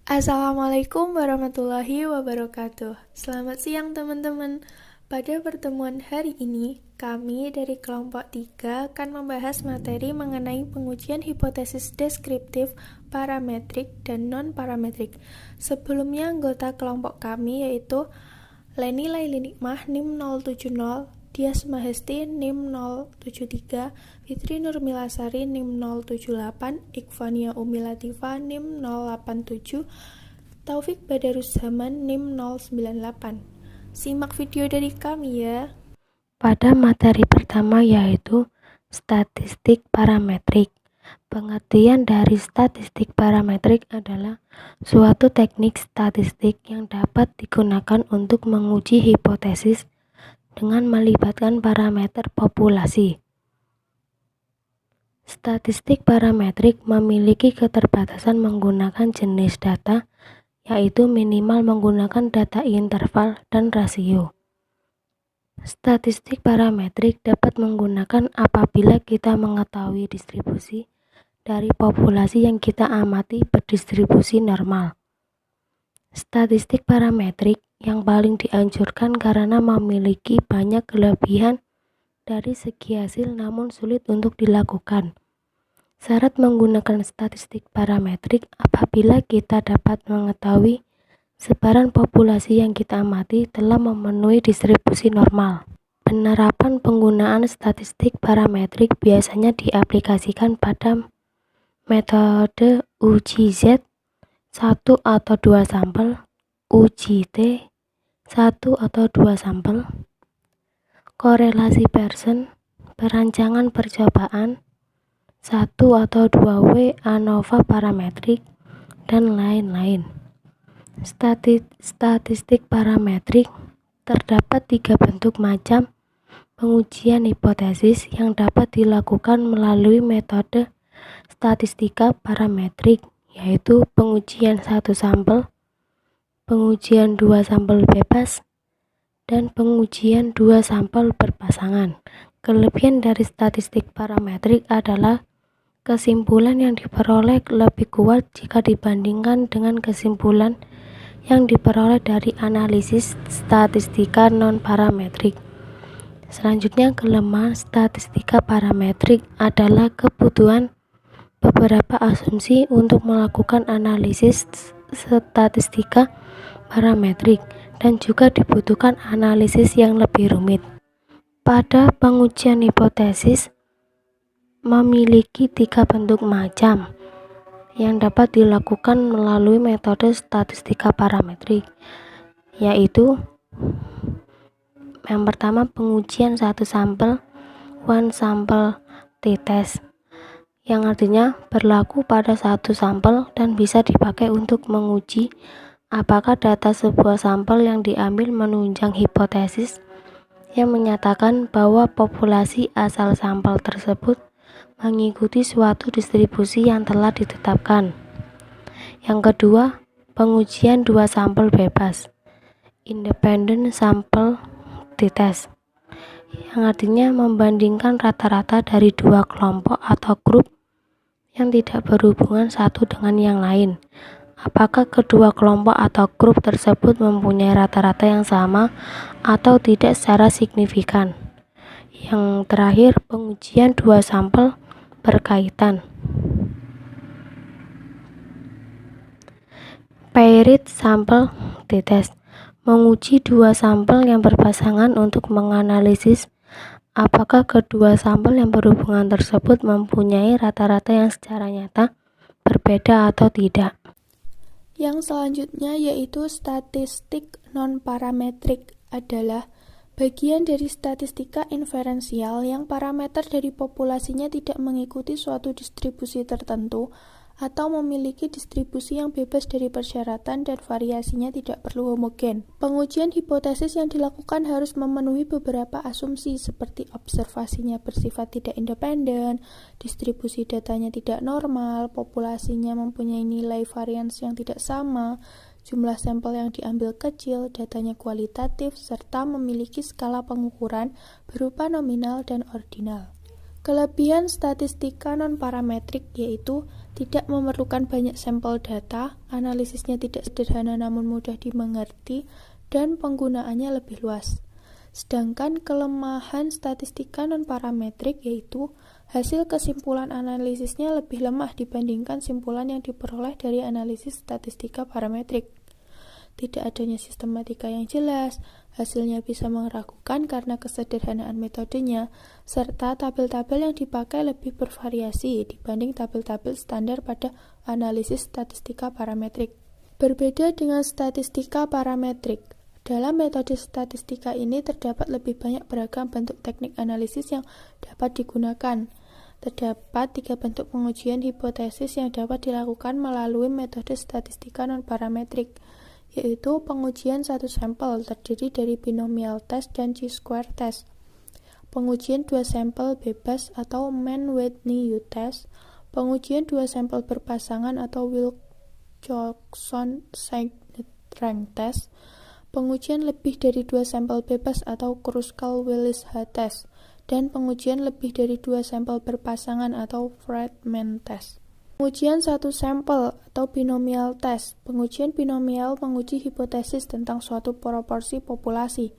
Assalamualaikum warahmatullahi wabarakatuh. Selamat siang teman-teman. Pada pertemuan hari ini, kami dari kelompok 3 akan membahas materi mengenai pengujian hipotesis deskriptif, parametrik, dan non-parametrik. Sebelumnya anggota kelompok kami yaitu Leni Laili Nikmah NIM 070, Dias Mahesti NIM 073, Fitri Nurmilasari NIM 078, Ikhvania Umi Latifah NIM 087, Taufik Badaruszaman NIM 098. Simak video dari kami ya. Pada materi pertama yaitu statistik parametrik. Pengertian dari statistik parametrik adalah suatu teknik statistik yang dapat digunakan untuk menguji hipotesis dengan melibatkan parameter populasi. Statistik parametrik memiliki keterbatasan menggunakan jenis data, yaitu minimal menggunakan data interval dan rasio. Statistik parametrik dapat menggunakan apabila kita mengetahui distribusi dari populasi yang kita amati berdistribusi normal. Statistik parametrik yang paling dianjurkan karena memiliki banyak kelebihan dari segi hasil namun sulit untuk dilakukan. Syarat menggunakan statistik parametrik apabila kita dapat mengetahui sebaran populasi yang kita amati telah memenuhi distribusi normal. Penerapan penggunaan statistik parametrik biasanya diaplikasikan pada metode uji Z 1 atau 2 sampel, uji T 1 atau 2 sampel, korelasi Pearson, perancangan percobaan, 1 atau 2 W ANOVA parametrik, dan lain-lain. Statistik parametrik terdapat 3 bentuk macam pengujian hipotesis yang dapat dilakukan melalui metode statistika parametrik, yaitu pengujian 1 sampel, pengujian 2 sampel bebas, dan pengujian 2 sampel berpasangan. Kelebihan dari statistik parametrik adalah kesimpulan yang diperoleh lebih kuat jika dibandingkan dengan kesimpulan yang diperoleh dari analisis statistika non-parametrik. Selanjutnya, kelemahan statistika parametrik adalah kebutuhan beberapa asumsi untuk melakukan analisis statistika parametrik dan juga dibutuhkan analisis yang lebih rumit. Pada pengujian hipotesis memiliki 3 bentuk macam yang dapat dilakukan melalui metode statistika parametrik, yaitu yang pertama pengujian 1 sampel, one sample t-test, yang artinya berlaku pada 1 sampel dan bisa dipakai untuk menguji apakah data sebuah sampel yang diambil menunjang hipotesis yang menyatakan bahwa populasi asal sampel tersebut mengikuti suatu distribusi yang telah ditetapkan. Yang kedua, pengujian 2 sampel bebas, independent sample t-test, yang artinya membandingkan rata-rata dari 2 kelompok atau grup yang tidak berhubungan satu dengan yang lain. Apakah kedua kelompok atau grup tersebut mempunyai rata-rata yang sama atau tidak secara signifikan. Yang terakhir, pengujian 2 sampel berkaitan, paired sample t-test, menguji 2 sampel yang berpasangan untuk menganalisis apakah kedua sampel yang berhubungan tersebut mempunyai rata-rata yang secara nyata berbeda atau tidak. Yang selanjutnya yaitu statistik non-parametrik adalah bagian dari statistika inferensial yang parameter dari populasinya tidak mengikuti suatu distribusi tertentu atau memiliki distribusi yang bebas dari persyaratan dan variasinya tidak perlu homogen. Pengujian hipotesis yang dilakukan harus memenuhi beberapa asumsi seperti observasinya bersifat tidak independen, distribusi datanya tidak normal, populasinya mempunyai nilai varians yang tidak sama, jumlah sampel yang diambil kecil, datanya kualitatif, serta memiliki skala pengukuran berupa nominal dan ordinal. Kelebihan statistika non-parametrik yaitu tidak memerlukan banyak sampel data, analisisnya tidak sederhana namun mudah dimengerti, dan penggunaannya lebih luas. Sedangkan kelemahan statistika non-parametrik yaitu hasil kesimpulan analisisnya lebih lemah dibandingkan simpulan yang diperoleh dari analisis statistika parametrik. Tidak adanya sistematika yang jelas, hasilnya bisa meragukan karena kesederhanaan metodenya, serta tabel-tabel yang dipakai lebih bervariasi dibanding tabel-tabel standar pada analisis statistika parametrik. Berbeda dengan statistika parametrik, dalam metode statistika ini terdapat lebih banyak beragam bentuk teknik analisis yang dapat digunakan. Terdapat 3 bentuk pengujian hipotesis yang dapat dilakukan melalui metode statistika non-parametrik, yaitu pengujian satu sampel terdiri dari binomial test dan chi-square test, pengujian 2 sampel bebas atau Mann-Whitney U-test, pengujian 2 sampel berpasangan atau Wilcoxon-Signed rank test, pengujian lebih dari 2 sampel bebas atau Kruskal-Willis H-test, dan pengujian lebih dari 2 sampel berpasangan atau Friedman test. Pengujian satu sampel atau binomial test. Pengujian binomial menguji hipotesis tentang suatu proporsi populasi.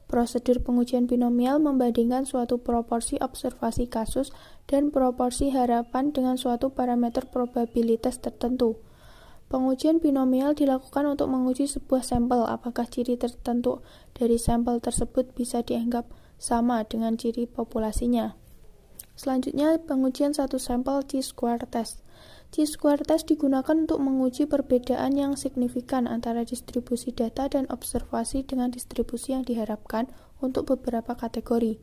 Prosedur pengujian binomial membandingkan suatu proporsi observasi kasus dan proporsi harapan dengan suatu parameter probabilitas tertentu. Pengujian binomial dilakukan untuk menguji sebuah sampel apakah ciri tertentu dari sampel tersebut bisa dianggap sama dengan ciri populasinya. Selanjutnya, pengujian satu sampel chi-square test. Chi-square test digunakan untuk menguji perbedaan yang signifikan antara distribusi data dan observasi dengan distribusi yang diharapkan untuk beberapa kategori.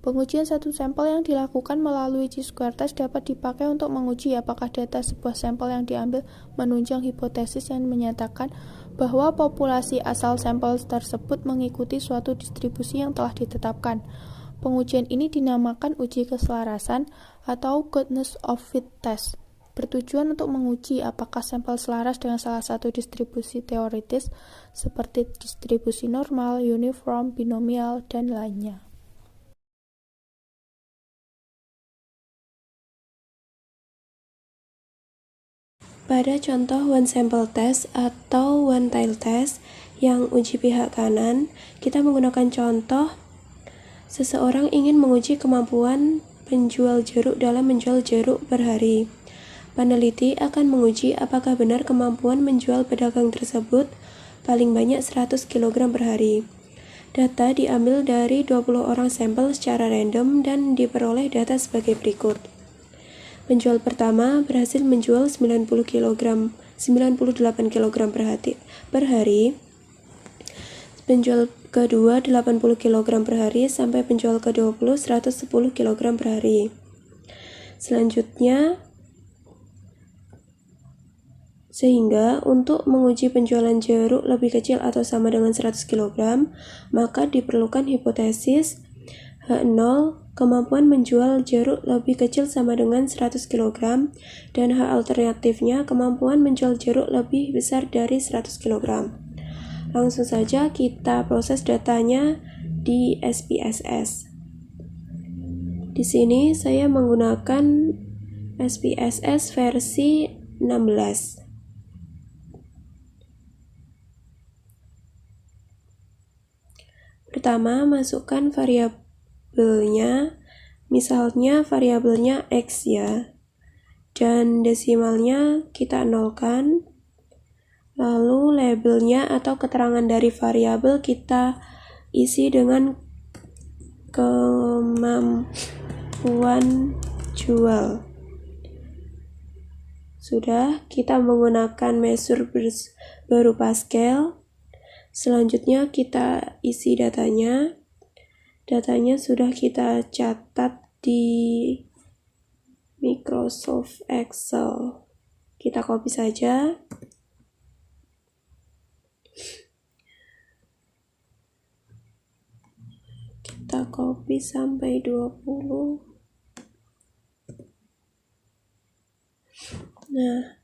Pengujian satu sampel yang dilakukan melalui chi-square test dapat dipakai untuk menguji apakah data sebuah sampel yang diambil menunjang hipotesis yang menyatakan bahwa populasi asal sampel tersebut mengikuti suatu distribusi yang telah ditetapkan. Pengujian ini dinamakan uji keselarasan atau goodness of fit test, bertujuan untuk menguji apakah sampel selaras dengan salah satu distribusi teoritis seperti distribusi normal, uniform, binomial, dan lainnya. Pada contoh one sample test atau one tail test yang uji pihak kanan, kita menggunakan contoh seseorang ingin menguji kemampuan penjual jeruk dalam menjual jeruk per hari. Peneliti akan menguji apakah benar kemampuan menjual pedagang tersebut paling banyak 100 kg per hari. Data diambil dari 20 orang sampel secara random dan diperoleh data sebagai berikut. Penjual pertama berhasil menjual 98 kg per hari. Penjual kedua 80 kg per hari sampai penjual ke-20 110 kg per hari. Selanjutnya, sehingga untuk menguji penjualan jeruk lebih kecil atau sama dengan 100 kg, maka diperlukan hipotesis H0 kemampuan menjual jeruk lebih kecil sama dengan 100 kg dan H alternatifnya kemampuan menjual jeruk lebih besar dari 100 kg. Langsung saja kita proses datanya di SPSS. Di sini saya menggunakan SPSS versi 16. Pertama, masukkan variabelnya, misalnya variabelnya X ya, dan desimalnya kita nolkan. Lalu labelnya atau keterangan dari variabel kita isi dengan kemampuan jual. Sudah, kita menggunakan measure berupa scale. Selanjutnya kita isi datanya. Datanya sudah kita catat di Microsoft Excel. Kita copy saja. Kita copy sampai 20. Nah,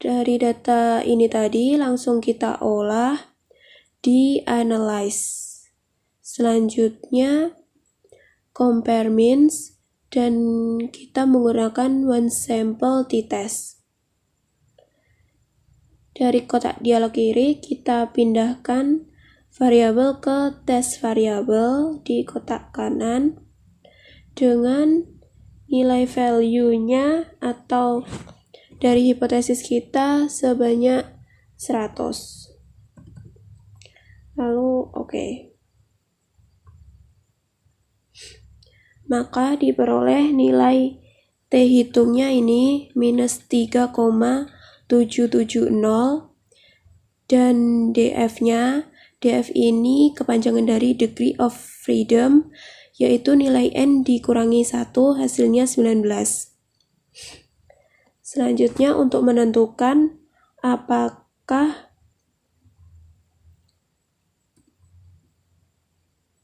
dari data ini tadi langsung kita olah di analyze. Selanjutnya compare means dan kita menggunakan one sample t-test. Dari kotak dialog kiri, kita pindahkan variabel ke tes variabel di kotak kanan dengan nilai value-nya atau dari hipotesis kita sebanyak 100. Lalu oke. Maka diperoleh nilai T hitungnya ini minus 3,770 dan DF ini kepanjangan dari degree of freedom, yaitu nilai N dikurangi 1 hasilnya 19. Selanjutnya untuk menentukan apakah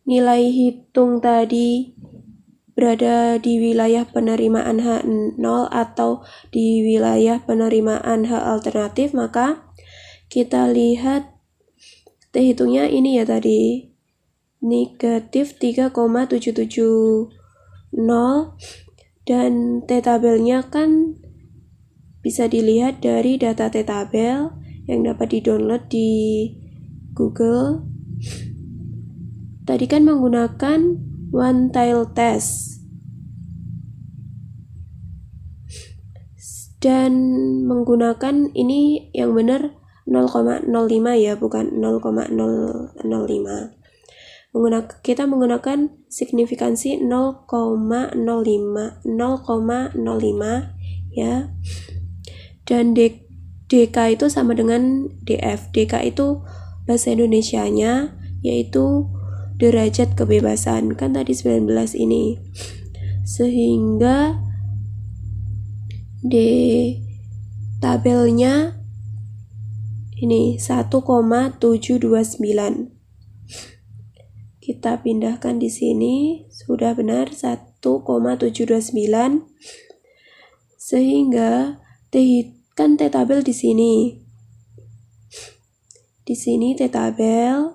nilai hitung tadi berada di wilayah penerimaan H0 atau di wilayah penerimaan H alternatif, maka kita lihat T hitungnya ini ya tadi, negatif 3,770 dan T tabelnya kan bisa dilihat dari data T tabel yang dapat di-download di Google. Tadi kan menggunakan one tile test dan menggunakan ini yang benar 0,05 ya, bukan 0,005. Kita menggunakan signifikansi 0,05 ya. Dan DK itu sama dengan DF. DK itu bahasa Indonesianya yaitu derajat kebebasan, kan tadi 19 ini. Sehingga di tabelnya ini 1,729. Kita pindahkan di sini, sudah benar 1,729. Sehingga kan T tabel di sini. Di sini T tabelnya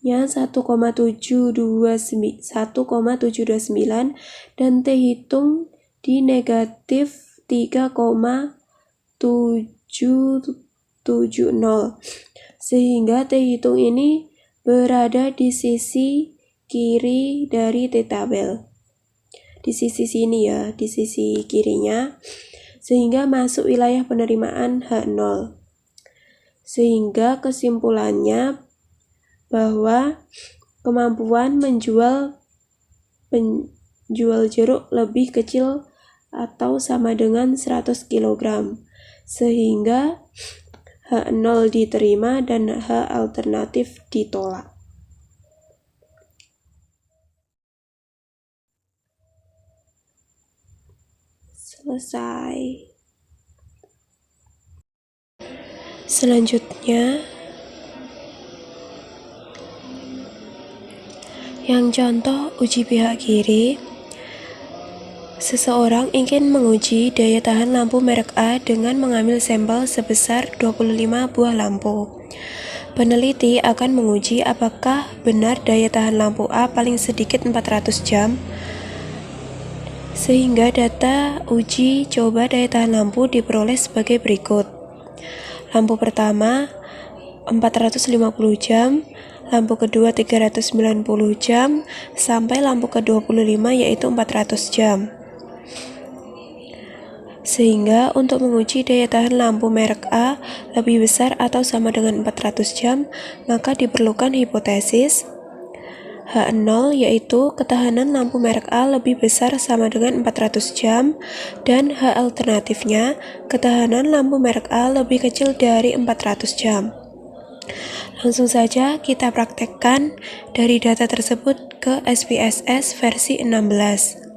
1,729 dan T hitung di negatif 3,770. Sehingga T hitung ini berada di sisi kiri dari T tabel. Di sisi sini ya, di sisi kirinya. Sehingga masuk wilayah penerimaan H0. Sehingga kesimpulannya bahwa kemampuan menjual jeruk lebih kecil atau sama dengan 100 kg. Sehingga H0 diterima dan H alternatif ditolak. Selesai. Selanjutnya, yang contoh uji pihak kiri. Seseorang ingin menguji daya tahan lampu merek A dengan mengambil sampel sebesar 25 buah lampu. Peneliti akan menguji apakah benar daya tahan lampu A paling sedikit 400 jam. Sehingga data uji coba daya tahan lampu diperoleh sebagai berikut. Lampu pertama 450 jam, lampu kedua 390 jam, sampai lampu ke-25 yaitu 400 jam. Sehingga untuk menguji daya tahan lampu merek A lebih besar atau sama dengan 400 jam, maka diperlukan hipotesis H0 yaitu ketahanan lampu merek A lebih besar sama dengan 400 jam dan H alternatifnya ketahanan lampu merek A lebih kecil dari 400 jam. Langsung saja kita praktekkan dari data tersebut ke SPSS versi 16.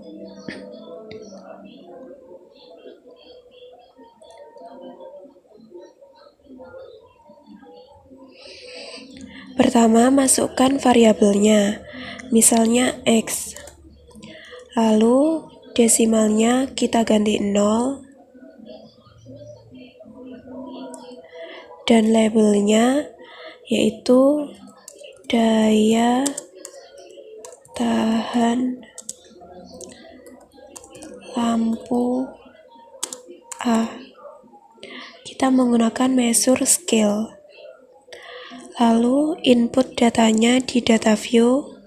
Pertama, masukkan variabelnya, misalnya X. Lalu, desimalnya kita ganti 0. Dan labelnya yaitu daya tahan lampu A. kita menggunakan measure scale. Lalu input datanya di data view.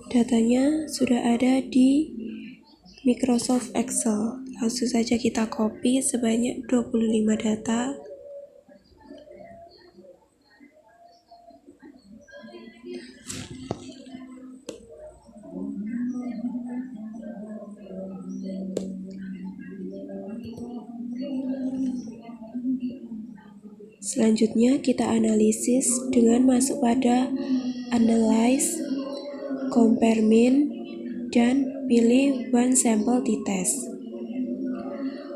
Datanya sudah ada di Microsoft Excel. Langsung saja kita copy sebanyak 25 data. Selanjutnya kita analisis dengan masuk pada Analyze, Compare Mean, dan pilih One Sample T-Test.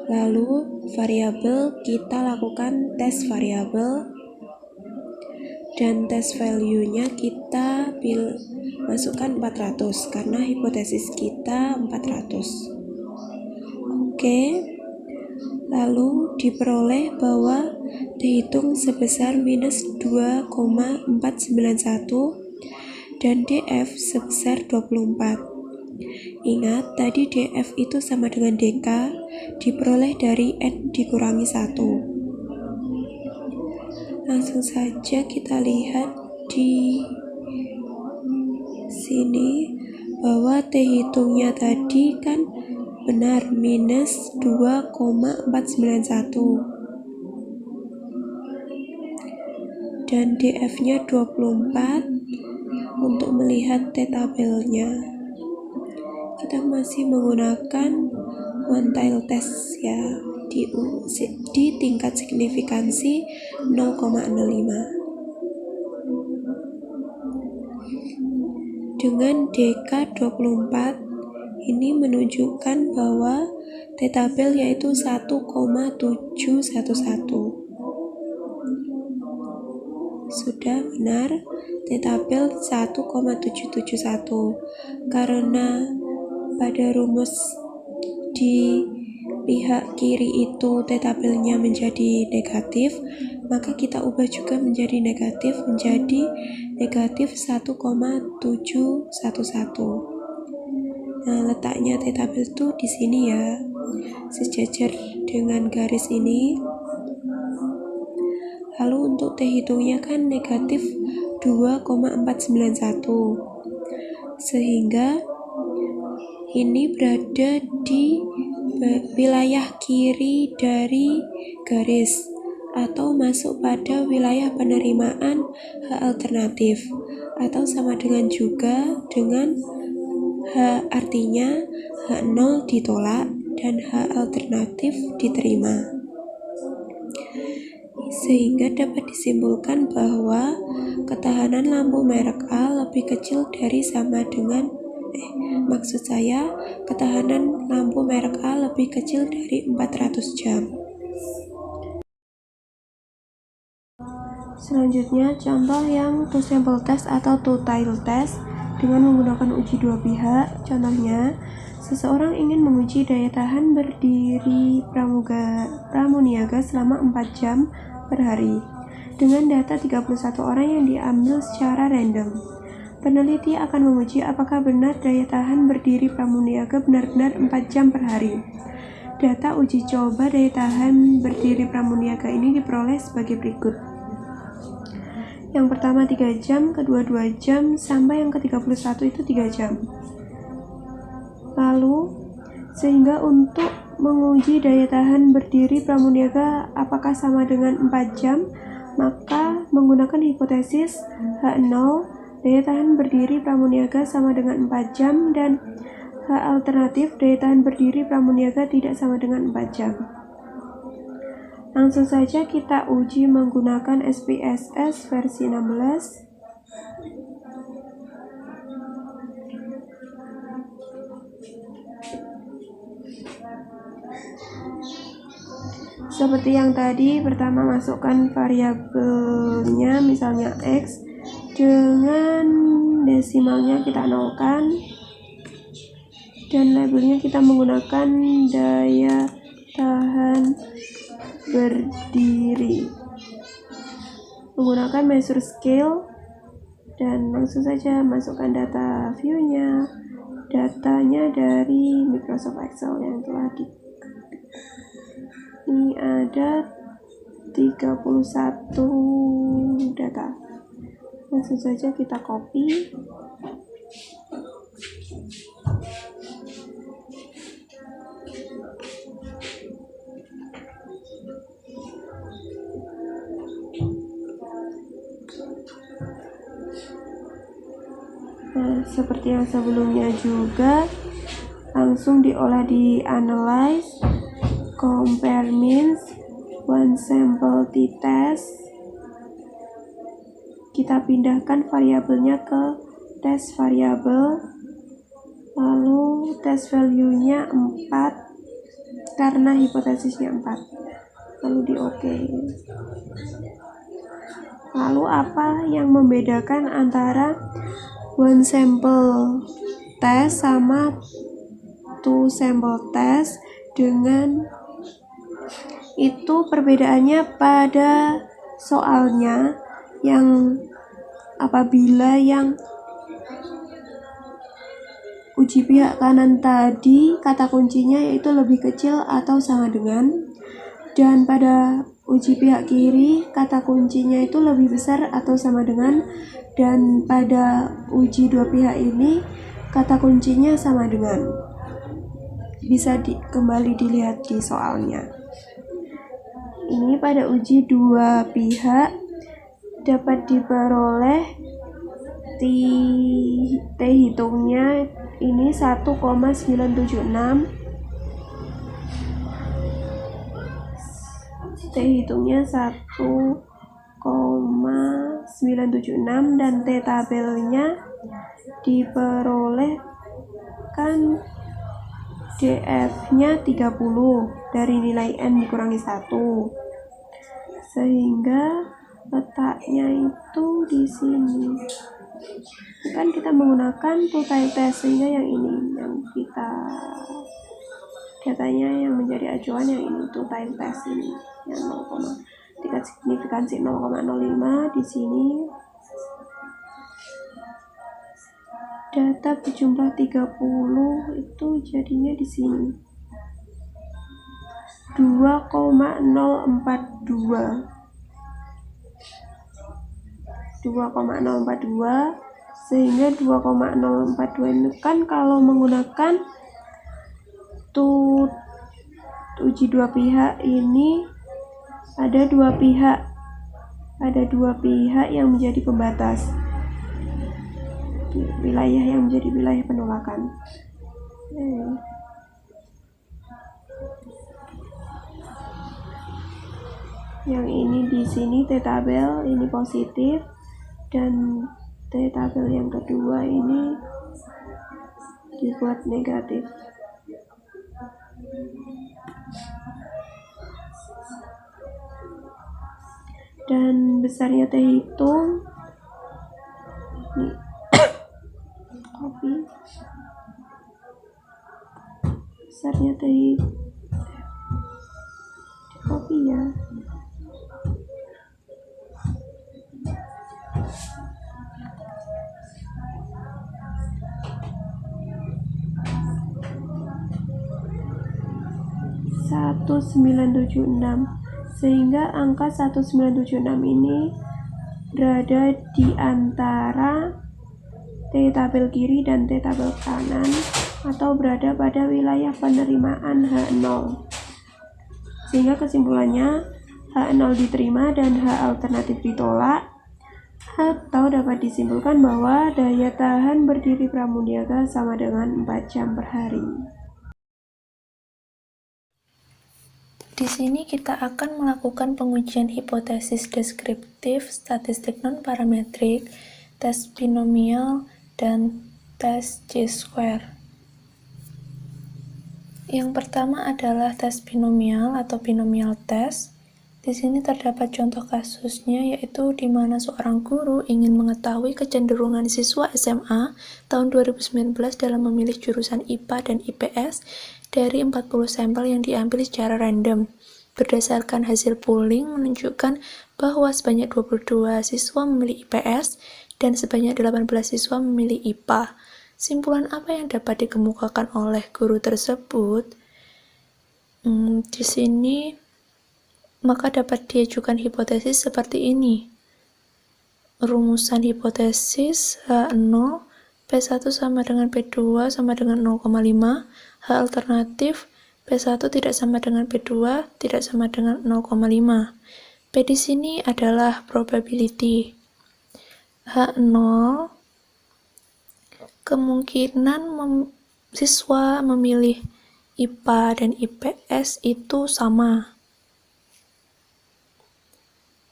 Lalu variabel kita lakukan tes variabel, dan test value-nya kita masukkan 400 karena hipotesis kita 400. Oke. Lalu diperoleh bahwa dihitung sebesar minus 2,491 dan DF sebesar 24. Ingat, tadi DF itu sama dengan DK, diperoleh dari N dikurangi 1. Langsung saja kita lihat di sini bahwa T hitungnya tadi kan benar, minus 2,491 dan DF-nya 24. Untuk melihat T tabelnya kita masih menggunakan one tile test ya, di tingkat signifikansi 0,05. Dengan DK 24 ini menunjukkan bahwa T tabel yaitu 1,711. Sudah benar, T tabel 1,771. Karena pada rumus di pihak kiri itu T tabelnya menjadi negatif, maka kita ubah juga menjadi negatif 1,711. Nah, letaknya T tabel itu di sini ya, sejajar dengan garis ini. Lalu untuk T hitungnya kan negatif 2,491, sehingga ini berada di wilayah kiri dari garis atau masuk pada wilayah penerimaan H alternatif, atau sama dengan juga dengan H, artinya H0 ditolak dan H alternatif diterima. Sehingga dapat disimpulkan bahwa ketahanan lampu merek A lebih kecil dari sama dengan ketahanan lampu merek A lebih kecil dari 400 jam. Selanjutnya contoh yang two sample test atau two tile test dengan menggunakan uji dua pihak. Contohnya, seseorang ingin menguji daya tahan berdiri pramuniaga selama 4 jam per hari dengan data 31 orang yang diambil secara random. Peneliti akan menguji apakah benar daya tahan berdiri pramuniaga benar-benar 4 jam per hari. Data uji coba daya tahan berdiri pramuniaga ini diperoleh sebagai berikut. Yang pertama 3 jam, kedua 2 jam, sampai yang ke-31 itu 3 jam. Lalu, sehingga untuk menguji daya tahan berdiri pramuniaga apakah sama dengan 4 jam, maka menggunakan hipotesis H0, daya tahan berdiri pramuniaga sama dengan 4 jam, dan H alternatif, daya tahan berdiri pramuniaga tidak sama dengan 4 jam. Langsung saja kita uji menggunakan SPSS versi 16. Seperti yang tadi, pertama masukkan variabelnya, misalnya X, dengan desimalnya kita nolkan, dan labelnya kita menggunakan daya tahan berdiri menggunakan measure scale, dan langsung saja masukkan data view-nya, datanya dari Microsoft Excel yang telah Ini ada 31 data. Langsung saja kita copy. Nah, seperti yang sebelumnya juga, langsung diolah di analyze, compare means, one sample t-test. Kita pindahkan variabelnya ke test variable, lalu test value-nya 4 karena hipotesisnya 4, lalu di OK. Lalu apa yang membedakan antara one sample test sama two sample test? Dengan itu perbedaannya pada soalnya, yang apabila yang uji pihak kanan tadi kata kuncinya yaitu lebih kecil atau sama dengan, dan pada uji pihak kiri kata kuncinya itu lebih besar atau sama dengan, dan pada uji dua pihak ini kata kuncinya sama dengan. Bisa kembali dilihat di soalnya. Ini pada uji dua pihak dapat diperoleh T hitungnya ini 1,976, T hitungnya 1,976, dan T tabelnya diperolehkan DF-nya 30 dari nilai N dikurangi 1, sehingga letaknya itu di sini. Kan kita menggunakan two-tailed test, sehingga yang ini yang kita datanya yang menjadi acuan yang ini two-tailed test ini yang 0, tingkat signifikansi 0,05 di sini. Data berjumlah 30 itu jadinya di sini 2,042, sehingga 2,042 ini kan kalau menggunakan uji dua pihak ini ada dua pihak yang menjadi pembatas, wilayah yang menjadi wilayah penolakan. Yang ini di sini T tabel ini positif, dan T tabel yang kedua ini dibuat negatif. Dan besarnya T hitung nih copy, besarnya T copy ya. Sehingga angka 1976 ini berada di antara T tabel kiri dan T tabel kanan, atau berada pada wilayah penerimaan H0. Sehingga kesimpulannya H0 diterima dan H alternatif ditolak, atau dapat disimpulkan bahwa daya tahan berdiri Pramuniaga sama dengan 4 jam per hari. Di sini kita akan melakukan pengujian hipotesis deskriptif, statistik non-parametrik, tes binomial, dan tes Ch-square. Yang pertama adalah tes binomial atau binomial test. Di sini terdapat contoh kasusnya, yaitu di mana seorang guru ingin mengetahui kecenderungan siswa SMA tahun 2019 dalam memilih jurusan IPA dan IPS dari 40 sampel yang diambil secara random. Berdasarkan hasil polling menunjukkan bahwa sebanyak 22 siswa memilih IPS dan sebanyak 18 siswa memilih IPA. Simpulan apa yang dapat dikemukakan oleh guru tersebut? Di sini maka dapat diajukan hipotesis seperti ini. Rumusan hipotesis H0, P1 sama dengan P2 sama dengan 0,5, H alternatif P1 tidak sama dengan P2 tidak sama dengan 0,5. P di sini adalah probability. H0 kemungkinan siswa memilih IPA dan IPS itu sama.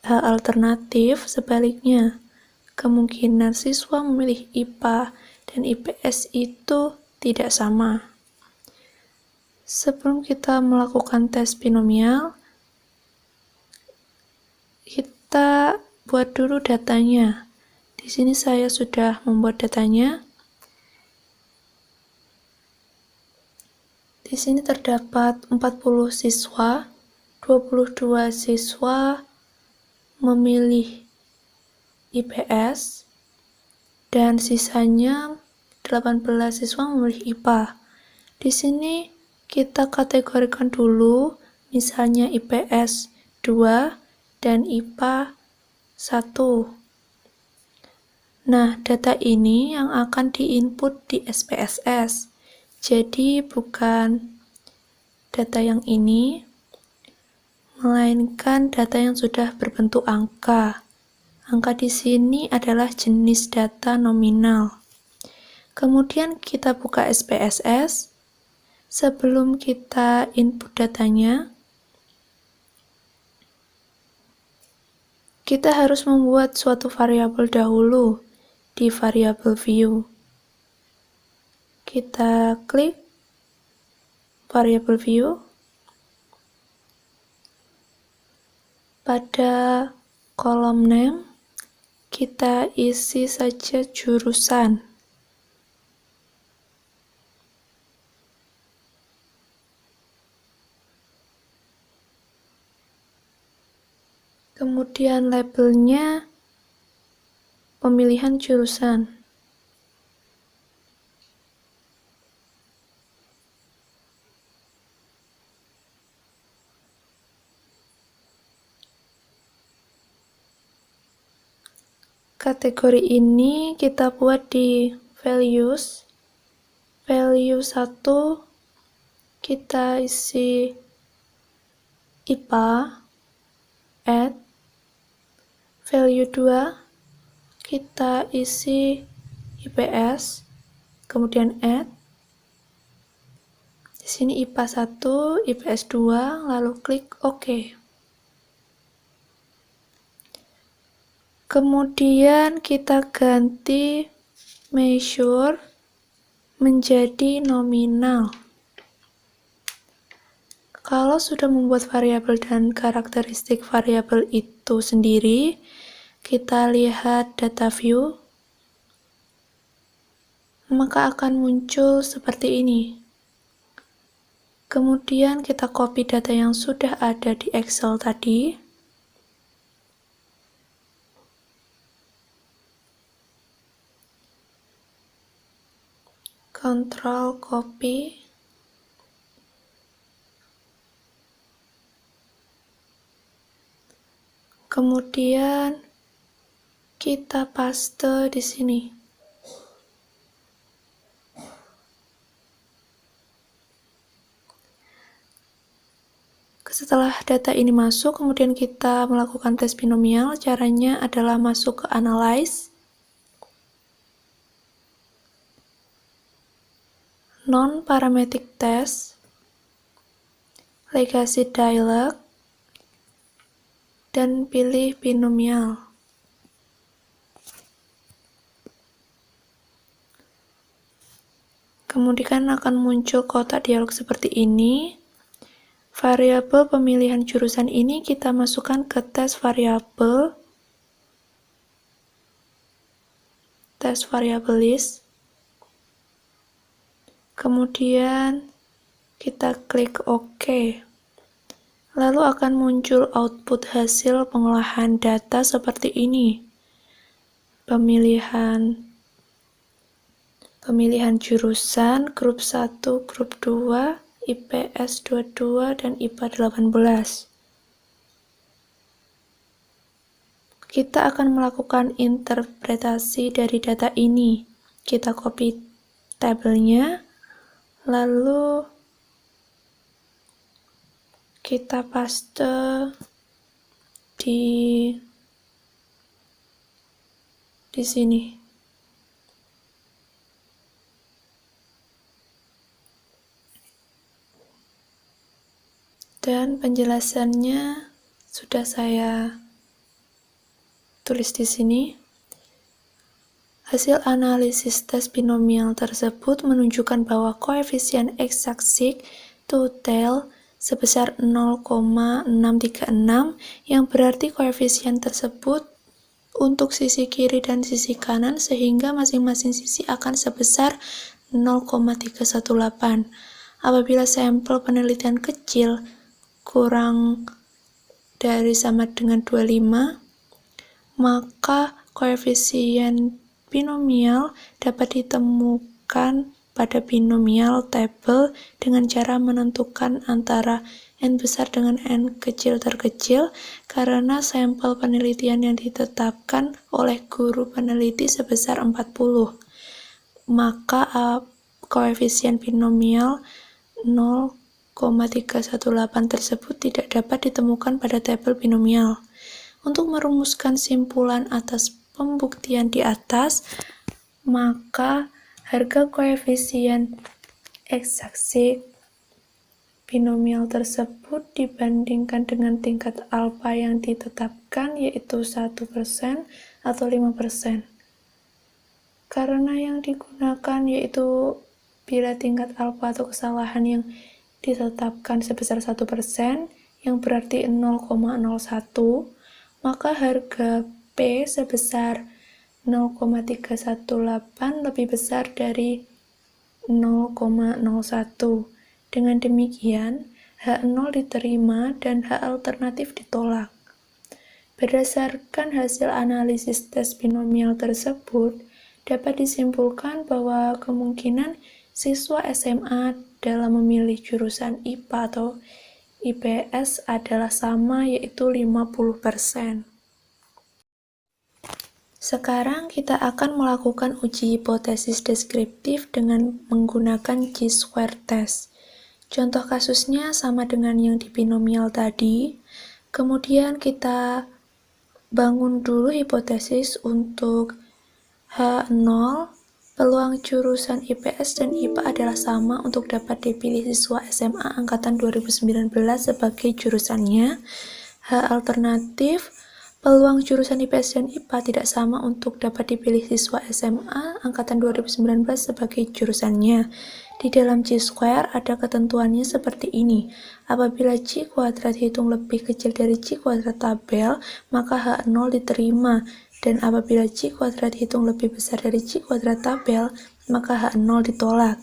H alternatif sebaliknya, kemungkinan siswa memilih IPA dan IPS itu tidak sama. Sebelum kita melakukan tes binomial, kita buat dulu datanya. Di sini saya sudah membuat datanya. Di sini terdapat 40 siswa, 22 siswa memilih IPS, dan sisanya 18 siswa memilih IPA. Di sini kita kategorikan dulu, misalnya IPS 2 dan IPA 1. Nah, data ini yang akan diinput di SPSS. Jadi bukan data yang ini, melainkan data yang sudah berbentuk angka. Angka di sini adalah jenis data nominal. Kemudian kita buka SPSS. Sebelum kita input datanya, kita harus membuat suatu variabel dahulu di variabel view. Kita klik variabel view. Pada kolom name, kita isi saja jurusan. Kemudian labelnya pemilihan jurusan. Kategori ini kita buat di values. Value 1 kita isi IPA, add. Value 2 kita isi IPS, kemudian add. Di sini IPA 1, IPS 2, lalu klik OK. Kemudian kita ganti measure menjadi nominal. Kalau sudah membuat variabel dan karakteristik variabel itu sendiri, kita lihat data view, maka akan muncul seperti ini. Kemudian kita copy data yang sudah ada di Excel tadi. Control copy. Kemudian kita paste di sini. Setelah data ini masuk, kemudian kita melakukan tes binomial. Caranya adalah masuk ke Analyze, Non-Parametric Test, Legacy Dialog, dan pilih binomial. Kemudian akan muncul kotak dialog seperti ini. Variabel pemilihan jurusan ini kita masukkan ke tes variabel list. Kemudian kita klik OK. Lalu akan muncul output hasil pengolahan data seperti ini. Pemilihan jurusan, grup 1, grup 2, IPS 22, dan IPA 18. Kita akan melakukan interpretasi dari data ini. Kita copy tabelnya, lalu kita paste di sini. Dan penjelasannya sudah saya tulis di sini. Hasil analisis tes binomial tersebut menunjukkan bahwa koefisien x-aksis total sebesar 0,636 yang berarti koefisien tersebut untuk sisi kiri dan sisi kanan sehingga masing-masing sisi akan sebesar 0,318. Apabila sampel penelitian kecil kurang dari sama dengan 25, maka koefisien binomial dapat ditemukan pada binomial table dengan cara menentukan antara n besar dengan n kecil terkecil karena sampel penelitian yang ditetapkan oleh guru peneliti sebesar 40. Maka koefisien binomial 0,318 tersebut tidak dapat ditemukan pada tabel binomial. Untuk merumuskan simpulan atas pembuktian di atas, maka harga koefisien x-aksis binomial tersebut dibandingkan dengan tingkat alfa yang ditetapkan, yaitu 1% atau 5%. Karena yang digunakan yaitu bila tingkat alfa atau kesalahan yang ditetapkan sebesar 1%, yang berarti 0,01, maka harga P sebesar 0,318 lebih besar dari 0,01. Dengan demikian, H0 diterima dan H alternatif ditolak. Berdasarkan hasil analisis tes binomial tersebut, dapat disimpulkan bahwa kemungkinan siswa SMA dalam memilih jurusan IPA atau IPS adalah sama, yaitu 50%. Sekarang kita akan melakukan uji hipotesis deskriptif dengan menggunakan chi-square test. Contoh kasusnya sama dengan yang di binomial tadi. Kemudian kita bangun dulu hipotesis untuk H0. Peluang jurusan IPS dan IPA adalah sama untuk dapat dipilih siswa SMA angkatan 2019 sebagai jurusannya. H alternatif, peluang jurusan IPS dan IPA tidak sama untuk dapat dipilih siswa SMA angkatan 2019 sebagai jurusannya. Di dalam chi-square ada ketentuannya seperti ini. Apabila chi kuadrat hitung lebih kecil dari chi kuadrat tabel, maka H0 diterima. Dan apabila chi kuadrat hitung lebih besar dari chi kuadrat tabel, maka H0 ditolak.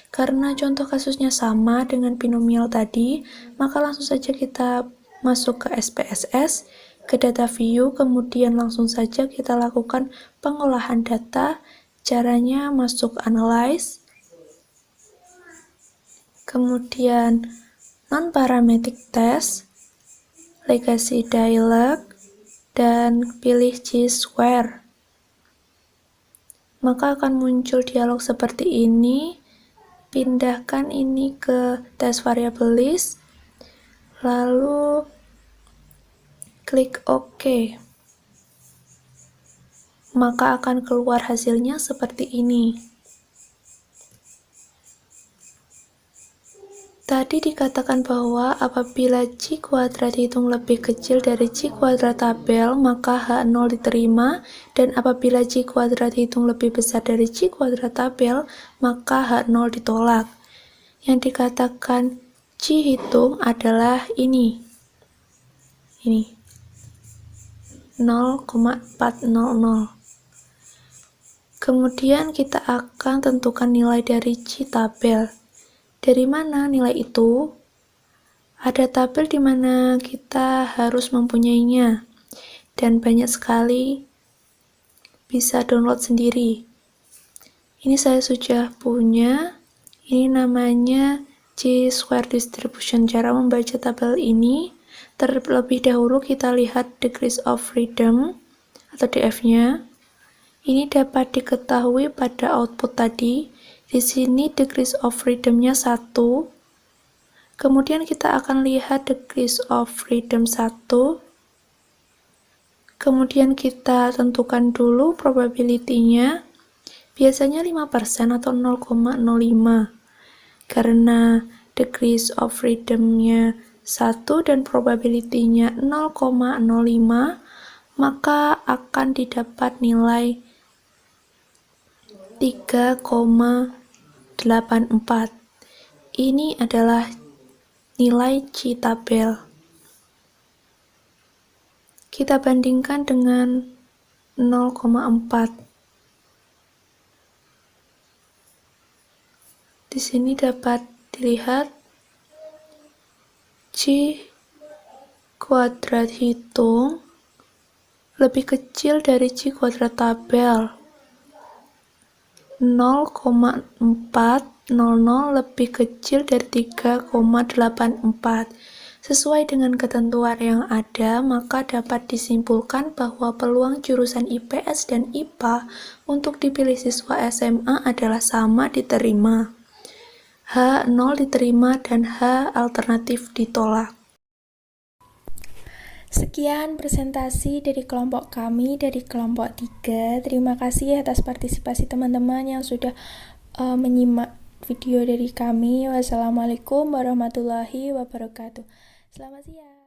Karena contoh kasusnya sama dengan binomial tadi, maka langsung saja kita masuk ke SPSS, ke data view, kemudian langsung saja kita lakukan pengolahan data. Caranya masuk analyze, kemudian non-parametric test, legacy dialog, dan pilih chi-square. Maka akan muncul dialog seperti ini. Pindahkan ini ke test variable list, lalu klik OK. Maka akan keluar hasilnya seperti ini. Tadi dikatakan bahwa apabila chi kuadrat hitung lebih kecil dari chi kuadrat tabel, maka H0 diterima, dan apabila chi kuadrat hitung lebih besar dari chi kuadrat tabel, maka H0 ditolak. Yang dikatakan chi hitung adalah ini 0,400. Kemudian kita akan tentukan nilai dari chi tabel. Dari mana nilai itu? Ada tabel di mana kita harus mempunyainya, dan banyak sekali, bisa download sendiri. Ini saya sudah punya, ini namanya chi-square distribution. Cara membaca tabel ini, terlebih dahulu kita lihat degrees of freedom. atau DF-nya. Ini dapat diketahui pada output tadi. Di sini degrees of freedom-nya 1. Kemudian kita akan lihat degrees of freedom 1. Kemudian kita tentukan dulu probability-nya. Biasanya 5% atau 0,05. Karena degrees of freedom-nya 1 dan probability-nya 0,05, maka akan didapat nilai 3,84. Ini adalah nilai C-tabel. Kita bandingkan dengan 0,4. Di sini dapat dilihat C kuadrat hitung lebih kecil dari C kuadrat tabel. 0,400 lebih kecil dari 3,84. Sesuai dengan ketentuan yang ada, maka dapat disimpulkan bahwa peluang jurusan IPS dan IPA untuk dipilih siswa SMA adalah sama diterima. H 0 diterima dan H alternatif ditolak. Sekian presentasi dari kelompok kami, dari kelompok 3. Terima kasih atas partisipasi teman-teman yang sudah menyimak video dari kami. Wassalamualaikum warahmatullahi wabarakatuh. Selamat siang.